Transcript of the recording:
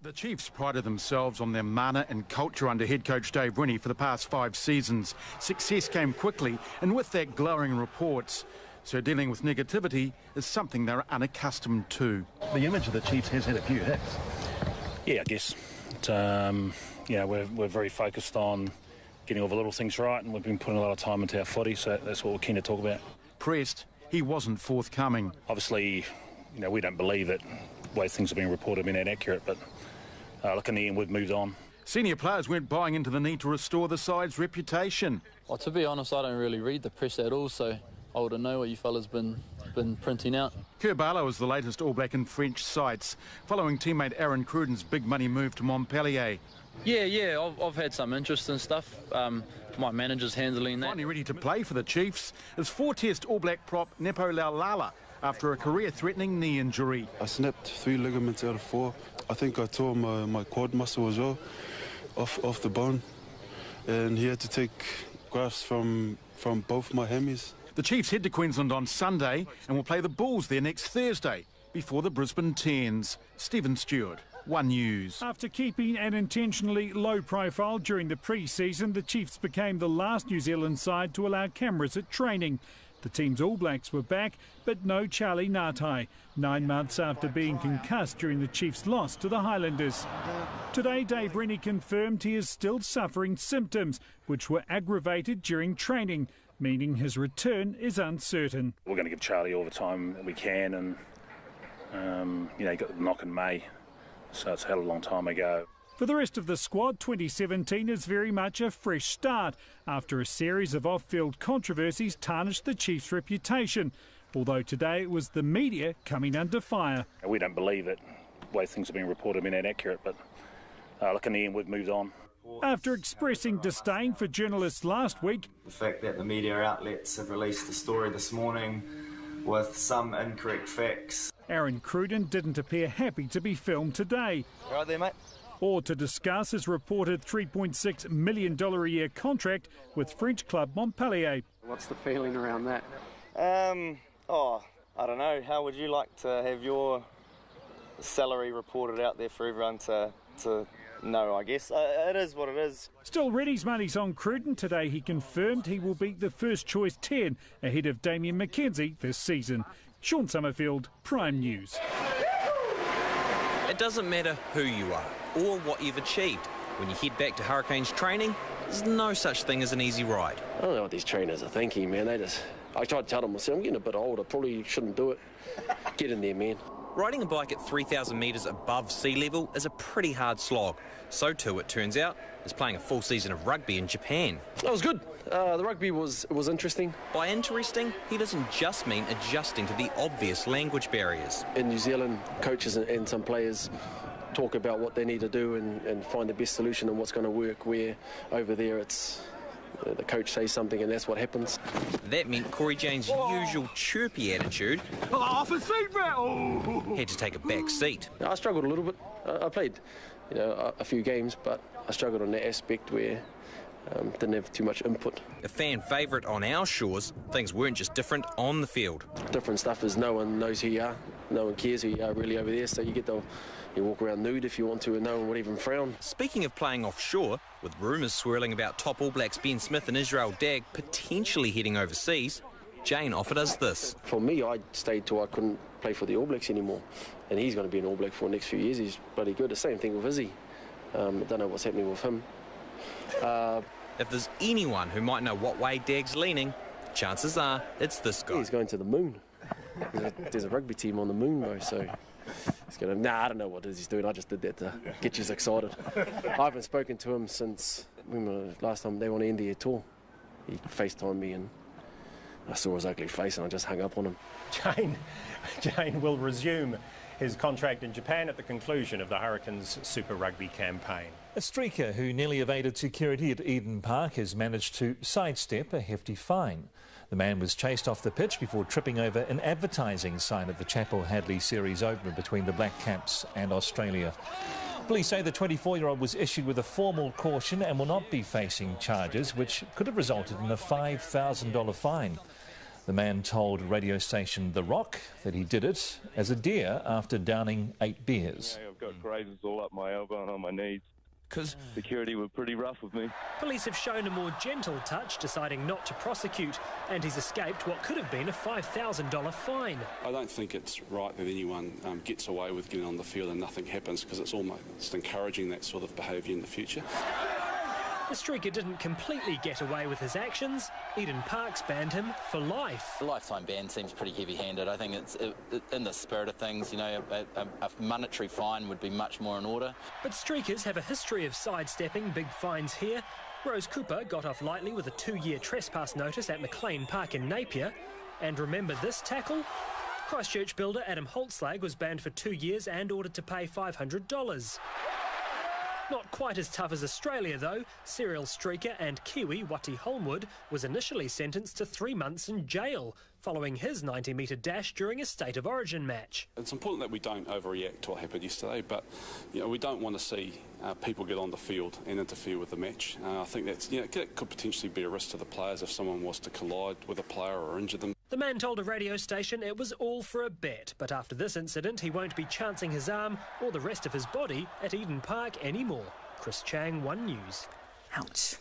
The Chiefs prided themselves on their mana and culture under head coach Dave Rennie for the past 5 seasons. Success came quickly and with that glowing reports. So dealing with negativity is something they're unaccustomed to. The image of the Chiefs has had a few hits. Yeah, I guess. We're very focused on getting all the little things right, and we've been putting a lot of time into our footy, so that's what we're keen to talk about. Pressed, he wasn't forthcoming. Obviously, we don't believe that the way things are being reported have been inaccurate, but look, in the end, we've moved on. Senior players weren't buying into the need to restore the side's reputation. Well, to be honest, I don't really read the press at all, so I wouldn't know what you fellas been printing out. Kerbala is the latest All Black in French sights, following teammate Aaron Cruden's big money move to Montpellier. Yeah, I've had some interest in stuff. My manager's handling that. Finally ready to play for the Chiefs is 4-test All Black prop Nepo Laulala after a career-threatening knee injury. I snapped 3 ligaments out of 4. I think I tore my quad muscle as well off the bone, and he had to take grafts from both my hammies. The Chiefs head to Queensland on Sunday and will play the Bulls there next Thursday before the Brisbane Tens. Stephen Stewart, One News. After keeping an intentionally low profile during the pre-season, the Chiefs became the last New Zealand side to allow cameras at training. The team's All Blacks were back, but no Charlie Ngatai, 9 months after being concussed during the Chiefs' loss to the Highlanders. Today, Dave Rennie confirmed he is still suffering symptoms, which were aggravated during training, meaning his return is uncertain. We're going to give Charlie all the time that we can, and he got the knock in May, so it's a hell of a long time ago. For the rest of the squad, 2017 is very much a fresh start after a series of off-field controversies tarnished the Chiefs' reputation, although today it was the media coming under fire. We don't believe that the way things are being reported have been inaccurate, but look, in the end, we've moved on. After expressing disdain for journalists last week, the fact that the media outlets have released a story this morning with some incorrect facts. Aaron Cruden didn't appear happy to be filmed today. Right there, mate. Or to discuss his reported $3.6 million a year contract with French club Montpellier. What's the feeling around that? I don't know. How would you like to have your salary reported out there for everyone to know, I guess? It is what it is. Still, Reddy's money's on Cruden. Today he confirmed he will be the first choice 10 ahead of Damien McKenzie this season. Sean Summerfield, Prime News. It doesn't matter who you are or what you've achieved. When you head back to Hurricanes training, there's no such thing as an easy ride. I don't know what these trainers are thinking, man. I tried to tell them, I said, I'm getting a bit old, I probably shouldn't do it. Get in there, man. Riding a bike at 3,000 metres above sea level is a pretty hard slog. So too, it turns out, is playing a full season of rugby in Japan. That was good. The rugby was interesting. By interesting, he doesn't just mean adjusting to the obvious language barriers. In New Zealand, coaches and some players talk about what they need to do and find the best solution and what's going to work, where over there it's the coach says something and that's what happens. That meant Cory Jane's usual chirpy attitude off his feet, had to take a back seat. I struggled a little bit. I played a few games, but I struggled on that aspect where didn't have too much input. A fan favourite on our shores, things weren't just different on the field. Different stuff is no one knows who you are, no one cares who you are really over there, so you walk around nude if you want to and no one would even frown. Speaking of playing offshore, with rumours swirling about top All Blacks Ben Smith and Israel Dagg potentially heading overseas, Jane offered us this. For me, I stayed till I couldn't play for the All Blacks anymore, and he's going to be an All Black for the next few years. He's bloody good. The same thing with Izzy. I don't know what's happening with him. If there's anyone who might know what way Dagg's leaning, chances are it's this guy. He's going to the moon. There's a rugby team on the moon, though, so he's going to... I don't know what it is he's doing. I just did that to get you excited. I haven't spoken to him since last time they were on the end of their tour. He FaceTimed me and I saw his ugly face and I just hung up on him. Jane will resume his contract in Japan at the conclusion of the Hurricanes Super Rugby campaign. A streaker who nearly evaded security at Eden Park has managed to sidestep a hefty fine. The man was chased off the pitch before tripping over an advertising sign at the Chapel Hadley Series opener between the Black Caps and Australia. Police say the 24-year-old was issued with a formal caution and will not be facing charges, which could have resulted in a $5,000 fine. The man told radio station The Rock that he did it as a deer after downing 8 beers. I've got grazes all up my elbow and on my knees. Because security were pretty rough with me. Police have shown a more gentle touch, deciding not to prosecute, and he's escaped what could have been a $5,000 fine. I don't think it's right that anyone gets away with getting on the field and nothing happens, because it's almost encouraging that sort of behaviour in the future. The streaker didn't completely get away with his actions. Eden Park's banned him for life. A lifetime ban seems pretty heavy-handed. I think it's in the spirit of things, you know, a monetary fine would be much more in order. But streakers have a history of sidestepping big fines here. Rose Cooper got off lightly with a 2-year trespass notice at McLean Park in Napier. And remember this tackle? Christchurch builder Adam Holtzlag was banned for 2 years and ordered to pay $500. Not quite as tough as Australia, though. Serial streaker and Kiwi Wati Holmwood was initially sentenced to 3 months in jail following his 90-metre dash during a State of Origin match. It's important that we don't overreact to what happened yesterday, but we don't want to see people get on the field and interfere with the match. I think that could potentially be a risk to the players if someone was to collide with a player or injure them. The man told a radio station it was all for a bet, but after this incident he won't be chancing his arm or the rest of his body at Eden Park anymore. Chris Chang, One News. Ouch.